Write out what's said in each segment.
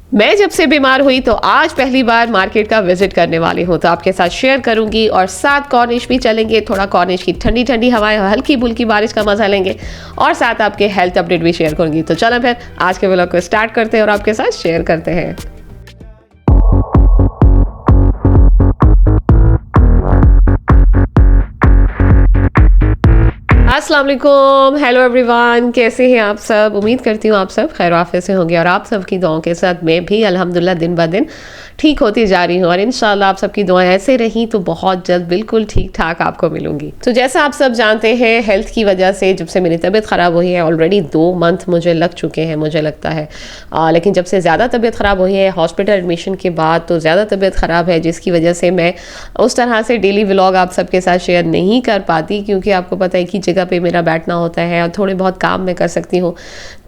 मैं जब से बीमार हुई तो आज पहली बार मार्केट का विजिट करने वाली हूँ, तो आपके साथ शेयर करूंगी और साथ कॉर्निश भी चलेंगे। थोड़ा कॉर्निश की ठंडी ठंडी हवाएं, हल्की बुल्की बारिश का मजा लेंगे और साथ आपके हेल्थ अपडेट भी शेयर करूंगी। तो चलो फिर आज के व्लॉग को स्टार्ट करते हैं और आपके साथ शेयर करते हैं। अस्सलाम वालेकुम, हेलो एवरीवन, कैसे हैं आप सब। उम्मीद करती हूँ आप सब खैर आफियत से होंगे और आप सबकी दुआओं के साथ मैं भी अल्हम्दुलिल्लाह दिन ब दिन ठीक होती जा रही हूँ और इंशाल्लाह आप सबकी दुआएं ऐसे रहीं तो बहुत जल्द बिल्कुल ठीक ठाक आपको मिलूंगी। तो जैसा आप सब जानते हैं, हेल्थ की वजह से जब से मेरी तबीयत ख़राब हुई है, ऑलरेडी 2 मंथ मुझे लग चुके हैं मुझे लगता है, लेकिन जब से ज़्यादा तबीयत ख़राब हुई है हॉस्पिटल एडमिशन के बाद तो ज़्यादा तबीयत ख़राब है, जिसकी वजह से मैं उस तरह से डेली व्लॉग आप सबके साथ शेयर नहीं कर पाती, क्योंकि आपको पता है कि जगह पे मेरा बैठना होता है और थोड़े बहुत काम मैं कर सकती हूँ,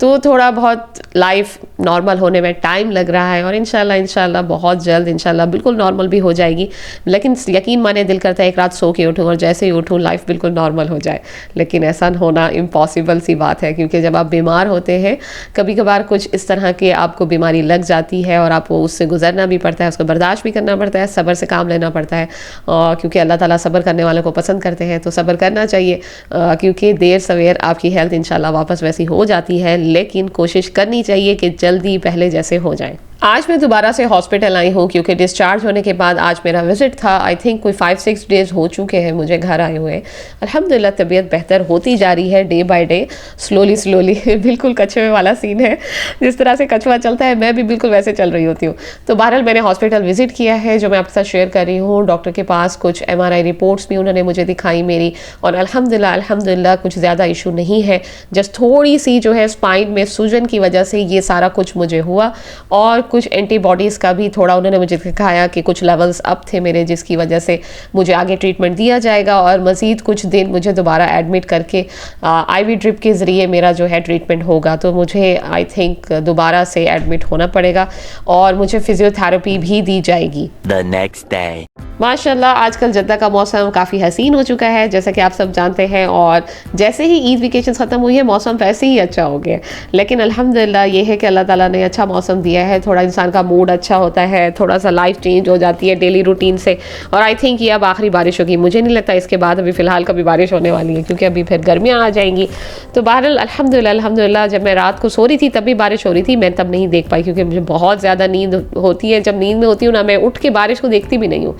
तो थोड़ा बहुत लाइफ नॉर्मल होने में टाइम लग रहा है और इंशाल्लाह बहुत जल्द इंशाल्लाह बिल्कुल नॉर्मल भी हो जाएगी। लेकिन यकीन माने दिल करता है एक रात सो के उठूँ और जैसे ही उठूँ लाइफ बिल्कुल नॉर्मल हो जाए, लेकिन ऐसा होना इम्पॉसिबल सी बात है, क्योंकि जब आप बीमार होते हैं कभी कभार कुछ इस तरह के आपको बीमारी लग जाती है और आपको उससे गुजरना भी पड़ता है, उसको बर्दाश्त भी करना पड़ता है, सब्र से काम लेना पड़ता है, क्योंकि अल्लाह ताला सब्र करने वालों को पसंद करते हैं, तो सब्र करना चाहिए, क्योंकि देर सवेर आपकी हेल्थ इंशाल्लाह वापस वैसी हो जाती है, लेकिन कोशिश करनी चाहिए कि जल्दी पहले जैसे हो जाए। आज मैं दोबारा से हॉस्पिटल आई हूँ, क्योंकि डिस्चार्ज होने के बाद आज मेरा विजिट था। आई थिंक कोई 5-6 डेज़ हो चुके हैं मुझे घर आए हुए। अल्हम्दुलिल्लाह तबीयत बेहतर होती जा रही है डे बाय डे, स्लोली बिल्कुल कछुए वाला सीन है, जिस तरह से कछुआ चलता है मैं भी बिल्कुल वैसे चल रही होती हूँ। तो बहरहाल मैंने हॉस्पिटल विजिट किया है, जो मैं आपके साथ शेयर कर रही हूँ। डॉक्टर के पास कुछ MRI रिपोर्ट्स भी उन्होंने मुझे दिखाई मेरी, और अल्हम्दुलिल्लाह कुछ ज़्यादा इशू नहीं है, जस्ट थोड़ी सी जो है स्पाइन में सूजन की वजह से ये सारा कुछ मुझे हुआ, और कुछ एंटीबॉडीज़ का भी थोड़ा उन्होंने मुझे दिखाया कि कुछ लेवल्स अप थे मेरे, जिसकी वजह से मुझे आगे ट्रीटमेंट दिया जाएगा और मज़ीद कुछ दिन मुझे दोबारा एडमिट करके IV ड्रिप के ज़रिए मेरा जो है ट्रीटमेंट होगा। तो मुझे आई थिंक दोबारा से एडमिट होना पड़ेगा और मुझे फिजियोथेरेपी भी दी जाएगी। The next day. माशाल्लाह आजकल जद्दा का मौसम काफ़ी हसीन हो चुका है, जैसा कि आप सब जानते हैं, और जैसे ही ईद वेकेशन ख़त्म हुई है मौसम वैसे ही अच्छा हो गया। लेकिन अल्हम्दुलिल्लाह ये है कि अल्लाह ताला ने अच्छा मौसम दिया है, थोड़ा इंसान का मूड अच्छा होता है, थोड़ा सा लाइफ चेंज हो जाती है डेली रूटीन से, और आई थिंक ये अब आखिरी बारिश होगी। मुझे नहीं लगता इसके बाद अभी फ़िलहाल कभी बारिश होने वाली है, क्योंकि अभी फिर गर्मियाँ आ जाएंगी। तो बहरहाल अल्हम्दुलिल्लाह जब मैं रात को सो रही थी तब भी बारिश हो रही थी, मैं तब नहीं देख पाई, क्योंकि मुझे बहुत ज़्यादा नींद होती है। जब नींद में होती हूँ ना, मैं उठ के बारिश को देखती भी नहीं हूँ,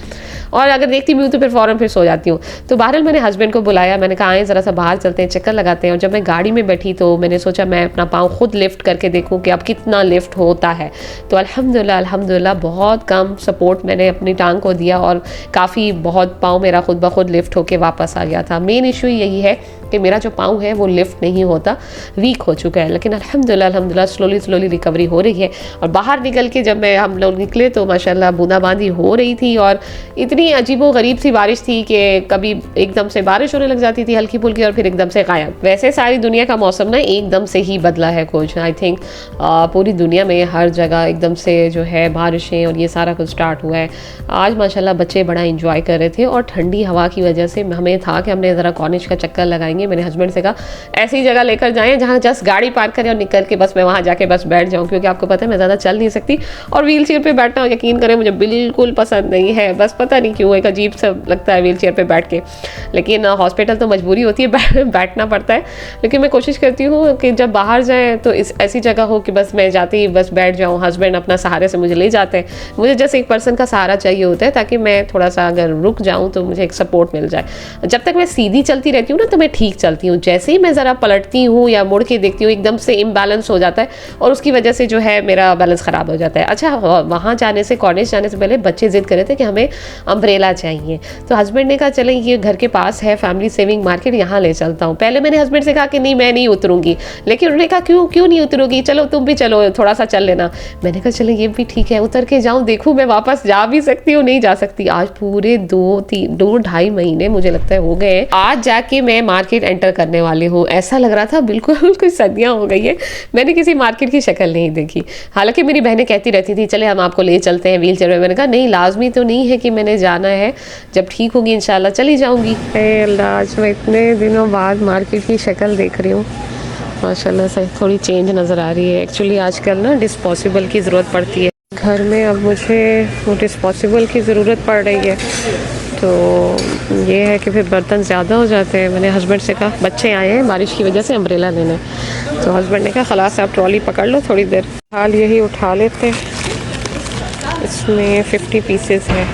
और अगर देखती भी हूँ तो फिर फ़ौरन फिर सो जाती हूँ। तो बहरहाल मैंने हस्बैंड को बुलाया, मैंने कहा आए ज़रा सा बाहर चलते हैं, चक्कर लगाते हैं। और जब मैं गाड़ी में बैठी तो मैंने सोचा मैं अपना पाँव खुद लिफ्ट करके देखूँ कि अब कितना लिफ्ट होता है। तो अल्हम्दुलिल्लाह बहुत कम सपोर्ट मैंने अपनी टांग को दिया और काफ़ी बहुत पाँव मेरा खुद ब खुद लिफ्ट होके वापस आ गया था। मेन इशू यही है कि मेरा जो पाँव है वो लिफ्ट नहीं होता, वीक हो चुका है, लेकिन अल्हम्दुलिल्लाह स्लोली रिकवरी हो रही है। और बाहर निकल के जब हम लोग निकले तो माशाल्लाह बूंदाबांदी हो रही थी, और इतनी अजीबो गरीब सी बारिश थी कि कभी एकदम से बारिश होने लग जाती थी हल्की फुल्की और फिर एकदम से गायब। वैसे सारी दुनिया का मौसम ना एकदम से ही बदला है कुछ, आई थिंक पूरी दुनिया में हर जगह एकदम से जो है बारिशें और ये सारा कुछ स्टार्ट हुआ है। आज माशाल्लाह बच्चे बड़ा इंजॉय कर रहे थे, और ठंडी हवा की वजह से हमें था कि हमने ज़रा कॉर्निश का चक्कर लगाएंगे। मैंने हस्बैंड से कहा ऐसी जगह लेकर जाएं जहाँ जस्ट गाड़ी पार्क करें और निकल के बस मैं वहाँ जाके बस बैठ जाऊँ, क्योंकि आपको पता है मैं ज़्यादा चल नहीं सकती, और व्हील चेयर पर बैठना यकीन करें मुझे बिल्कुल पसंद नहीं है। बस पता नहीं क्यों एक अजीब सा लगता है व्हील चेयर पर बैठ के, लेकिन हॉस्पिटल तो मजबूरी होती है बैठना पड़ता है। लेकिन मैं कोशिश करती हूँ कि जब बाहर जाएँ तो ऐसी जगह हो कि बस मैं जाती ही बस बैठ जाऊँ, हस्बैंड अपना सहारे से मुझे ले जाते हैं। मुझे जैसे एक पर्सन का सहारा चाहिए होता है, ताकि मैं थोड़ा सा अगर रुक जाऊँ तो मुझे एक सपोर्ट मिल जाए। जब तक मैं सीधी चलती रहती हूँ ना तो मैं ठीक चलती हूँ, जैसे ही मैं ज़रा पलटती हूँ या मुड़ के देखती हूँ एकदम से इम्बैलेंस हो जाता है, और उसकी वजह से जो है मेरा बैलेंस ख़राब हो जाता है। अच्छा, वहाँ जाने से कॉलेज जाने से पहले बच्चे ज़िद कर रहे थे कि हमें अम्ब्रेला चाहिए, तो हस्बैंड ने कहा चलें ये घर के पास है फैमिली सेविंग मार्केट, यहाँ ले चलता हूँ। पहले मैंने हस्बैंड से कहा कि नहीं मैं नहीं उतरूँगी, लेकिन उन्होंने कहा क्यों नहीं उतरूँगी, चलो तुम भी चलो थोड़ा सा चल लेना। मैंने कहा चलो ये भी ठीक है, उतर के जाऊँ, देखूँ मैं वापस जा भी सकती हूँ नहीं जा सकती। आज पूरे 2-2.5 महीने मुझे लगता है हो गए, आज जाके मैं मार्केट एंटर करने वाली हूँ। ऐसा लग रहा था बिल्कुल कुछ सदियाँ हो गई है, मैंने किसी मार्केट की शक्ल नहीं देखी। हालांकि मेरी बहनें कहती रहती थी चले हम आपको ले चलते हैं व्हील चेयर में, मैंने कहा नहीं लाजमी तो नहीं है कि मैंने जाना है, जब ठीक होगी इंशाल्लाह चली जाऊंगी। अल्लाह, आज मैं इतने दिनों बाद मार्केट की शक्ल देख रही हूँ, माशाल्लाह से थोड़ी चेंज नज़र आ रही है। एक्चुअली आजकल ना डिस्पोजेबल की ज़रूरत पड़ती है घर में, अब मुझे वो डिस्पोजेबल की ज़रूरत पड़ रही है। तो ये है कि फिर बर्तन ज़्यादा हो जाते हैं। मैंने हस्बैंड से कहा, बच्चे आए हैं बारिश की वजह से अम्ब्रेला लेने, तो हस्बैंड ने कहा खलास आप ट्रॉली पकड़ लो थोड़ी देर, हाल यही उठा लेते। इसमें 50 पीसेस है।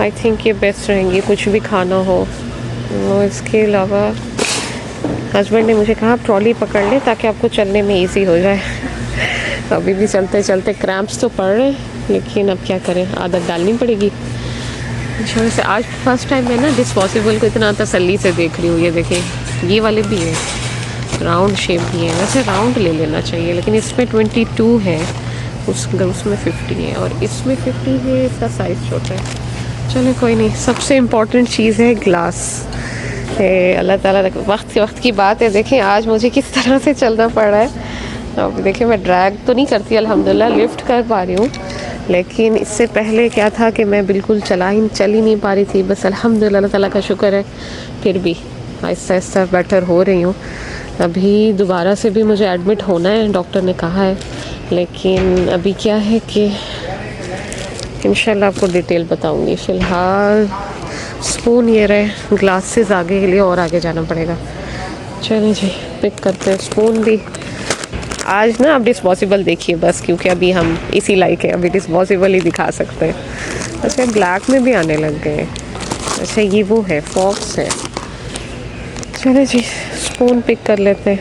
आई थिंक ये बेस्ट रहेंगी कुछ भी खाना हो। और इसके अलावा हस्बैंड ने मुझे कहा आप ट्रॉली पकड़ लें ताकि आपको चलने में इजी हो जाए। अभी भी चलते चलते क्रैम्प्स तो पड़ रहे हैं, लेकिन अब क्या करें, आदत डालनी पड़ेगी। अच्छा, वैसे आज फर्स्ट टाइम मैं ना डिस्पोजेबल को इतना तसल्ली से देख रही हूँ। ये देखें, ये वाले भी हैं, राउंड शेप भी है। वैसे राउंड ले लेना चाहिए, लेकिन इसमें 22 है, उसमें 50 है और इसमें 50 है। इसका साइज़ छोटा है। चलो कोई नहीं। सबसे इम्पॉर्टेंट चीज़ है ग्लास। अल्लाह ताला वक्त की बात है। देखें आज मुझे किस तरह से चलना पड़ रहा है। अब देखिए, मैं ड्रैग तो नहीं करती अल्हम्दुलिल्लाह, लिफ्ट कर पा रही हूँ, लेकिन इससे पहले क्या था कि मैं बिल्कुल चल ही नहीं पा रही थी। बस अल्हम्दुलिल्लाह अल्लाह ताला का शुक्र है, फिर भी आहिस्ता आहिस्ता बेटर हो रही हूँ। अभी दोबारा से भी मुझे एडमिट होना है, डॉक्टर ने कहा है, लेकिन अभी क्या है कि इंशाल्लाह आपको डिटेल बताऊँगी। फ़िलहाल स्पून ये रहे, ग्लासेस आगे के लिए और आगे जाना पड़ेगा। चलिए जी, पिक करते हैं स्पून भी। आज ना आप डिस्पोजेबल देखिए बस, क्योंकि अभी हम इसी लाइक है, अभी डिस्पोजेबल ही दिखा सकते हैं। अच्छा, ब्लैक में भी आने लग गए हैं। अच्छा, ये वो है, फॉक्स है। चलिए जी, स्पून पिक कर लेते हैं।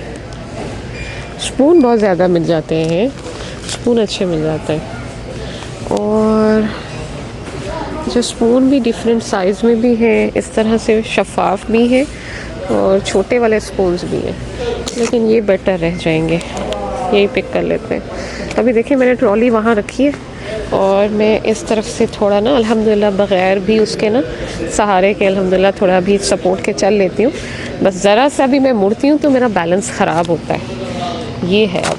स्पून बहुत ज़्यादा मिल जाते हैं, स्पून अच्छे मिल जाते हैं। और जो स्पून भी डिफरेंट साइज़ में भी हैं, इस तरह से शफ़ाफ भी हैं और छोटे वाले स्पून्स भी हैं, लेकिन ये बेटर रह जाएंगे। यही पिक कर लेते हैं। अभी देखिए, मैंने ट्रॉली वहाँ रखी है और मैं इस तरफ से थोड़ा ना अल्हम्दुलिल्लाह बग़ैर भी उसके ना सहारे के अल्हम्दुलिल्लाह थोड़ा भी सपोर्ट के चल लेती हूँ। बस ज़रा सा भी मैं मुड़ती हूँ तो मेरा बैलेंस ख़राब होता है। ये है। अब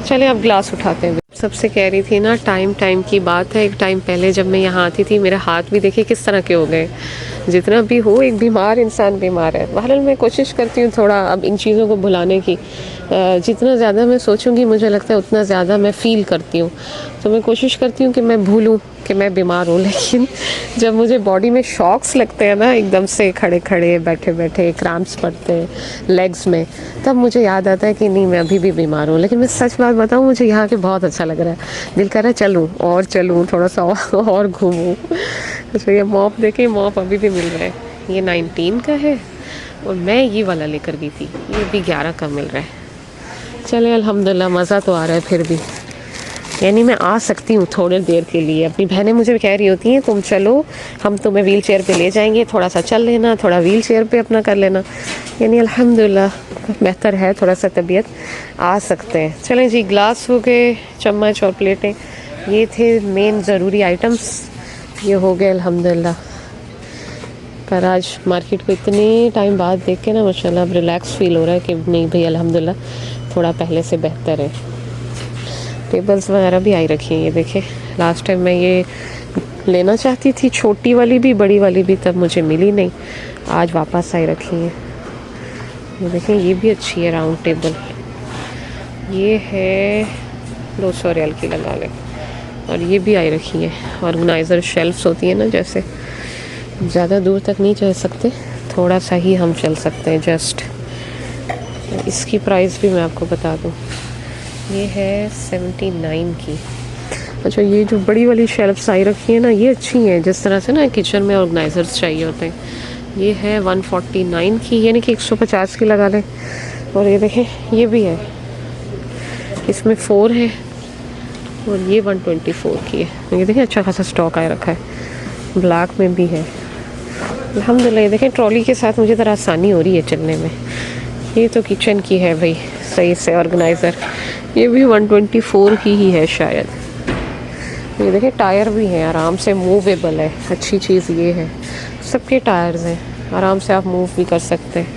चलें, अब ग्लास उठाते हैं। सबसे कह रही थी ना, टाइम की बात है। एक टाइम पहले जब मैं यहाँ आती थी, मेरे हाथ भी देखिए किस तरह के हो गए। जितना भी हो, एक बीमार इंसान बीमार है। बहरहाल मैं कोशिश करती हूँ थोड़ा अब इन चीज़ों को भुलाने की। जितना ज़्यादा मैं सोचूंगी, मुझे लगता है उतना ज़्यादा मैं फ़ील करती हूँ। तो मैं कोशिश करती हूँ कि मैं भूलूँ कि मैं बीमार हूँ, लेकिन जब मुझे बॉडी में शॉक्स लगते हैं ना, एकदम से खड़े खड़े बैठे बैठे क्रैम्प्स पड़ते हैं लेग्स में, तब मुझे याद आता है कि नहीं, मैं अभी भी बीमार हूँ। लेकिन मैं सच बात बताऊँ, मुझे यहाँ के बहुत अच्छा लग रहा है। दिल कर रहा है चलूँ थोड़ा सा और घूमूँ। अच्छा, ये मॉप देखें, मॉप अभी भी मिल रहा है। ये 19 का है और मैं ये वाला लेकर गई थी, ये भी 11 का मिल रहा है। चले, अल्हम्दुलिल्लाह मज़ा तो आ रहा है फिर भी। यानी मैं आ सकती हूँ थोड़ी देर के लिए। अपनी बहनें मुझे कह रही होती हैं तुम चलो, हम तुम्हें व्हील चेयर पे ले जाएंगे, थोड़ा सा चल लेना, थोड़ा व्हील चेयर पे अपना कर लेना। यानी अल्हम्दुलिल्लाह बेहतर है, थोड़ा सा तबीयत, आ सकते हैं। चलें जी, ग्लास हो गए, चम्मच और प्लेटें, ये थे मेन ज़रूरी आइटम्स। ये हो गए अल्हम्दुलिल्लाह। पर आज मार्केट को इतने टाइम बाद देख के ना माशाल्लाह अब रिलैक्स फील हो रहा है कि नहीं भाई अल्हम्दुलिल्लाह थोड़ा पहले से बेहतर है। टेबल्स वगैरह भी आई रखी हैं। ये देखें, लास्ट टाइम मैं ये लेना चाहती थी, छोटी वाली भी बड़ी वाली भी, तब मुझे मिली नहीं, आज वापस आई रखी हैं। ये देखें, ये भी अच्छी है राउंड टेबल। ये है 200 रियाल की लगा लें। और ये भी आई रखी है, ऑर्गेनाइज़र शेल्फ्स होती है ना, जैसे ज़्यादा दूर तक नहीं चल सकते, थोड़ा सा ही हम चल सकते हैं जस्ट। इसकी प्राइस भी मैं आपको बता दूँ, ये है 79 की। अच्छा, ये जो बड़ी वाली शेल्फ्स आई रखी है ना, ये अच्छी हैं, जिस तरह से ना किचन में ऑर्गेनाइजर्स चाहिए होते हैं। ये है 149 की, यानी कि 150 की लगा लें। और ये देखें, ये भी है, इसमें 4 है और ये 124 की है। ये देखें, अच्छा खासा स्टॉक आया रखा है, ब्लैक में भी है अल्हम्दुलिल्लाह। ये देखें, ट्रॉली के साथ मुझे ज़रा आसानी हो रही है चलने में। ये तो किचन की है भाई, सही से ऑर्गेनाइज़र। ये भी 124 की ही है शायद। ये देखिए, टायर भी हैं, आराम से मूवेबल है। अच्छी चीज़ ये है, सबके टायर्स हैं, आराम से आप मूव भी कर सकते हैं।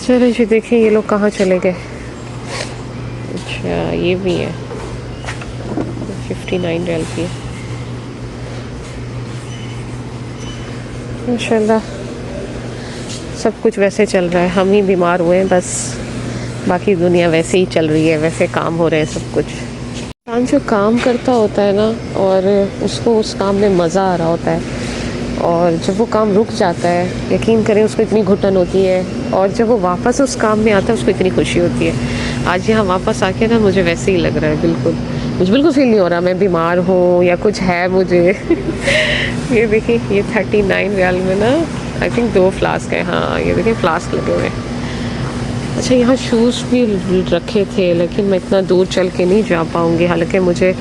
चलो जी, देखें ये लोग कहाँ चले गए। अच्छा, ये भी है, 59 रियाल की है माशाल्लाह। सब कुछ वैसे चल रहा है, हम ही बीमार हुए हैं बस, बाकी दुनिया वैसे ही चल रही है, वैसे काम हो रहे हैं सब कुछ। इंसान जो काम करता होता है ना और उसको उस काम में मज़ा आ रहा होता है, और जब वो काम रुक जाता है यकीन करें उसको इतनी घुटन होती है, और जब वो वापस उस काम में आता है उसको इतनी खुशी होती है। आज यहाँ वापस आके ना मुझे वैसे ही लग रहा है, मुझे बिल्कुल फील नहीं हो रहा मैं बीमार हूँ या कुछ है मुझे। ये देखिए, ये 39 रियाल में ना आई थिंक 2 फ्लास्क है। हाँ ये देखिए फ्लास्क लगे हुए हैं। अच्छा यहाँ शूज़ भी रखे थे, लेकिन मैं इतना दूर चल के नहीं जा पाऊँगी, हालांकि मुझे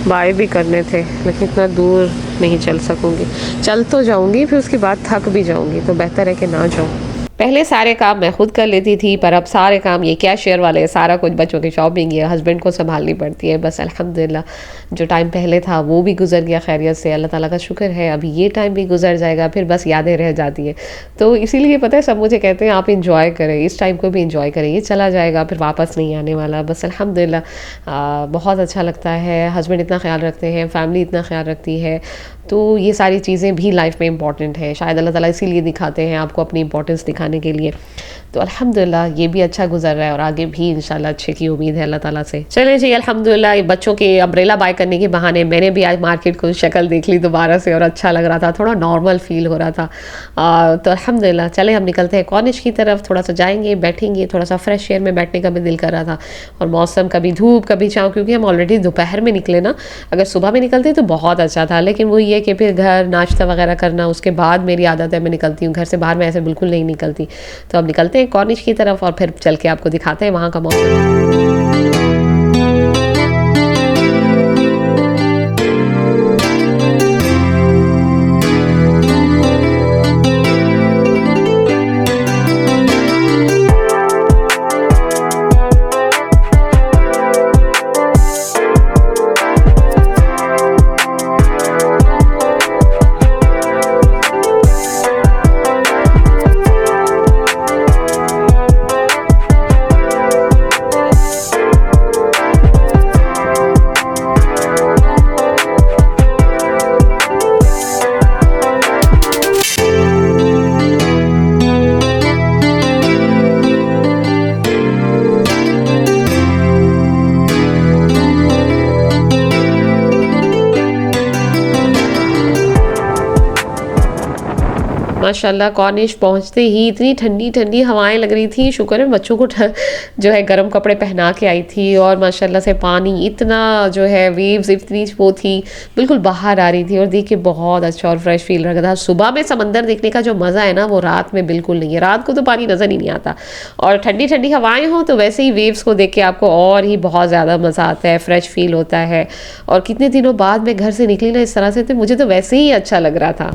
बाय भी करने थे, लेकिन इतना दूर नहीं चल सकूँगी। चल तो जाऊँगी, फिर उसके बाद थक भी जाऊँगी, तो बेहतर है कि ना जाऊँ। पहले सारे काम मैं खुद कर लेती थी, पर अब सारे काम ये कैशियर वाले, सारा कुछ, बच्चों की शॉपिंग ये हस्बैंड को संभालनी पड़ती है। बस अल्हम्दुलिल्लाह जो टाइम पहले था वो भी गुजर गया खैरियत से, अल्लाह ताला का शुक्र है। अभी ये टाइम भी गुजर जाएगा, फिर बस यादें रह जाती हैं। तो इसीलिए पता है सब मुझे कहते हैं आप इंजॉय करें, इस टाइम को भी इंजॉय करें, ये चला जाएगा फिर वापस नहीं आने वाला। बस अल्हम्दुलिल्लाह बहुत अच्छा लगता है, हस्बैंड इतना ख्याल रखते हैं, फैमिली इतना ख्याल रखती है, तो ये सारी चीज़ें भी लाइफ में इंपॉर्टेंट है। शायद अल्लाह ताला इसीलिए दिखाते हैं आपको, अपनी इंपॉर्टेंस दिखाने के लिए। तो अल्हम्दुलिल्लाह ये भी अच्छा गुजर रहा है, और आगे भी इंशाल्लाह अच्छे की उम्मीद है अल्लाह ताला से। चलें जी, अल्हम्दुलिल्लाह बच्चों के अम्ब्रेला बाय करने के बहाने मैंने भी आज मार्केट को शक्ल देख ली दोबारा से, और अच्छा लग रहा था, थोड़ा नॉर्मल फील हो रहा था। तो अल्हम्दुलिल्लाह चले हम निकलते हैं कॉर्निश की तरफ, थोड़ा सा जाएंगे, बैठेंगे, थोड़ा सा फ्रेश एयर में बैठने का भी दिल कर रहा था। और मौसम कभी धूप कभी छाँव, क्योंकि हम ऑलरेडी दोपहर में निकले ना, अगर सुबह में निकलते तो बहुत अच्छा था, लेकिन वो ये कि फिर घर नाश्ता वगैरह करना, उसके बाद मेरी आदत है मैं निकलती हूँ घर से बाहर, मैं ऐसे बिल्कुल नहीं निकलती। तो अब निकलते हैं कॉर्निश की तरफ और फिर चल के आपको दिखाते हैं वहाँ का मौसम। माशाल्लाह कॉर्निश पहुंचते ही इतनी ठंडी ठंडी हवाएं लग रही थी, शुक्र है बच्चों को जो है गर्म कपड़े पहना के आई थी, और माशाल्लाह से पानी इतना जो है वेव्स इतनी वो थी बिल्कुल बाहर आ रही थी, और देख के बहुत अच्छा और फ्रेश फील लग रहा था। सुबह में समंदर देखने का जो मज़ा है ना वो रात में बिल्कुल नहीं है, रात को तो पानी नज़र ही नहीं आता, और ठंडी ठंडी हवाएँ हों तो वैसे ही वेव्स को देख के आपको और ही बहुत ज़्यादा मज़ा आता है, फ्रेश फील होता है। और कितने दिनों बाद मैं घर से निकली ना इस तरह से, तो मुझे तो वैसे ही अच्छा लग रहा था।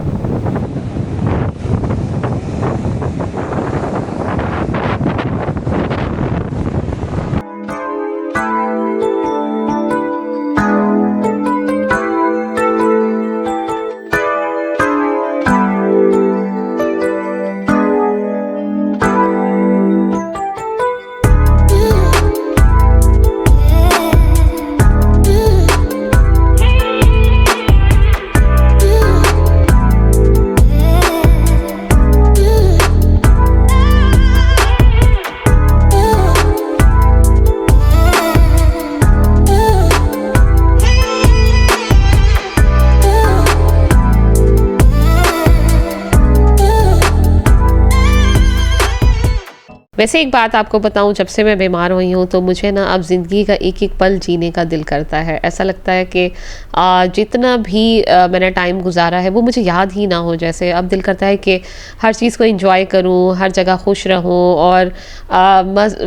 वैसे एक बात आपको बताऊं, जब से मैं बीमार हुई हूं तो मुझे ना अब ज़िंदगी का एक एक पल जीने का दिल करता है। ऐसा लगता है कि जितना भी मैंने टाइम गुजारा है वो मुझे याद ही ना हो। जैसे अब दिल करता है कि हर चीज़ को एंजॉय करूं, हर जगह खुश रहूं और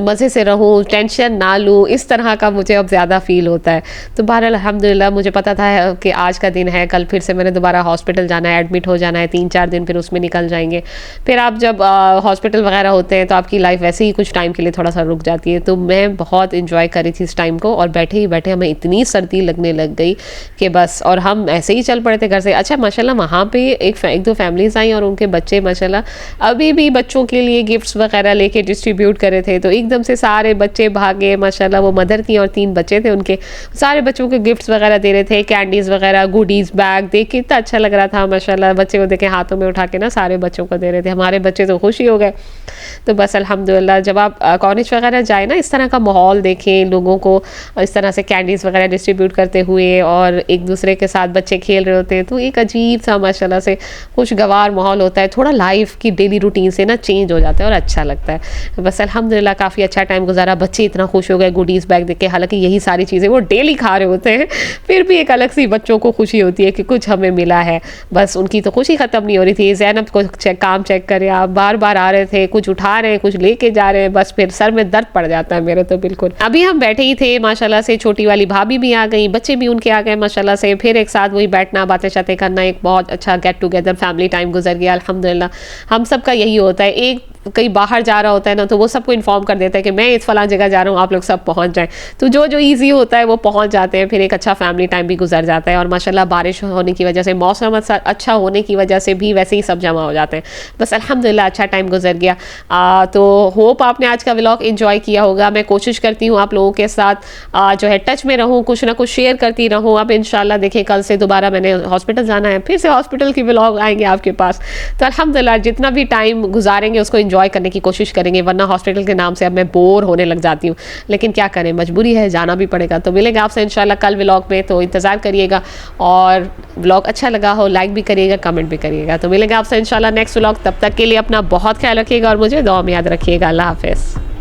मज़े से रहूं, टेंशन ना लूं, इस तरह का मुझे अब ज़्यादा फ़ील होता है। तो बहरहाल अल्हम्दुलिल्लाह मुझे पता था कि आज का दिन है, कल फिर से मैंने दोबारा हॉस्पिटल जाना है, एडमिट हो जाना है, 3-4 दिन फिर उसमें निकल जाएंगे। फिर आप जब हॉस्पिटल वगैरह होते हैं तो आपकी लाइफ वैसे ही कुछ टाइम के लिए थोड़ा सा रुक जाती है। तो मैं बहुत इंजॉय कर रही थी इस टाइम को, और बैठे ही बैठे हमें इतनी सर्दी लगने लग गई कि बस, और हम ऐसे ही चल पड़े थे घर से। अच्छा माशाल्लाह वहाँ पे एक दो फैमिलीज आई और उनके बच्चे माशाल्लाह अभी भी बच्चों के लिए गिफ्ट्स वगैरह लेके डिस्ट्रीब्यूट कर रहे थे। तो एकदम से सारे बच्चे भागे माशाल्लाह, वो मदर थी और 3 बच्चे थे उनके, सारे बच्चों को गिफ्ट्स वगैरह दे रहे थे, कैंडीज़ वगैरह, गुडीज़, बैग। देख के इतना अच्छा लग रहा था माशाल्लाह, बच्चे को देखे हाथों में उठा के ना सारे बच्चों को दे रहे थे। हमारे बच्चे तो खुश ही हो गए। तो बस अल्हम्दुलिल्लाह, जब आप कॉलेज वगैरह जाए ना, इस तरह का माहौल देखें, लोगों को इस तरह से कैंडीज़ वगैरह डिस्ट्रीब्यूट करते हुए और एक दूसरे के साथ बच्चे खेल रहे होते हैं, तो एक अजीब सा माशाल्लाह से खुशगवार माहौल होता है। थोड़ा लाइफ की डेली रूटीन से ना चेंज हो जाता है और अच्छा लगता है। बस अल्हम्दुलिल्लाह काफ़ी अच्छा टाइम गुजारा। बच्चे इतना खुश हो गए गुडीज़ बैग देख के, हालांकि यही सारी चीज़ें वो डेली खा रहे होते हैं, फिर भी एक अलग सी बच्चों को खुशी होती है कि कुछ हमें मिला है। बस उनकी तो खुशी ख़त्म नहीं हो रही थी। ज़ैनब को काम चेक करें आप, बार बार आ रहे थे, कुछ उठा रहे हैं, कुछ लेके जा रहे हैं, बस फिर सर में दर्द पड़ जाता है मेरे तो बिल्कुल। अभी हम बैठे ही थे माशाल्लाह से, छोटी वाली भाभी भी आ गई, बच्चे भी उनके आ गए माशाल्लाह से। फिर एक साथ वही बैठना, बातें शातें करना, एक बहुत अच्छा गेट टुगेदर फैमिली टाइम गुजर गया अल्हम्दुलिल्लाह। हम सब का यही होता है, एक कहीं बाहर जा रहा होता है ना, तो वो सबको इन्फॉर्म कर देता है कि मैं इस फलां जगह जा रहा हूँ, आप लोग सब पहुँच जाएं। तो जो जो ईजी होता है वो पहुँच जाते हैं, फिर एक अच्छा फैमिली टाइम भी गुजर जाता है। और माशाल्लाह बारिश होने की वजह से, मौसम अच्छा होने की वजह से भी वैसे ही सब जमा हो जाते हैं। बस अल्हम्दुलिल्लाह अच्छा टाइम गुजर गया। तो होप आपने आज का व्लॉग एंजॉय किया होगा। मैं कोशिश करती हूँ आप लोगों के साथ जो है टच में रहूँ, कुछ ना कुछ शेयर करती रहूँ। अब इंशाल्लाह देखिए कल से दोबारा मैंने हॉस्पिटल जाना है, फिर से हॉस्पिटल की व्लॉग आएंगे आपके पास। तो अल्हम्दुलिल्लाह जितना भी टाइम गुजारेंगे उसको एंजॉय करने की कोशिश करेंगे, वरना हॉस्पिटल के नाम से अब मैं बोर होने लग जाती हूँ। लेकिन क्या करें, मजबूरी है, जाना भी पड़ेगा। तो मिलेंगे आपसे इंशाल्लाह कल व्लॉग में, तो इंतज़ार करिएगा। और व्लॉग अच्छा लगा हो लाइक भी करिएगा, कमेंट भी करिएगा। तो मिलेंगे आपसे इंशाल्लाह नेक्स्ट व्लॉग। तब तक के लिए अपना बहुत ख्याल रखिएगा और मुझे दुआ में याद रखिएगा। अल्लाह हाफ़िज़।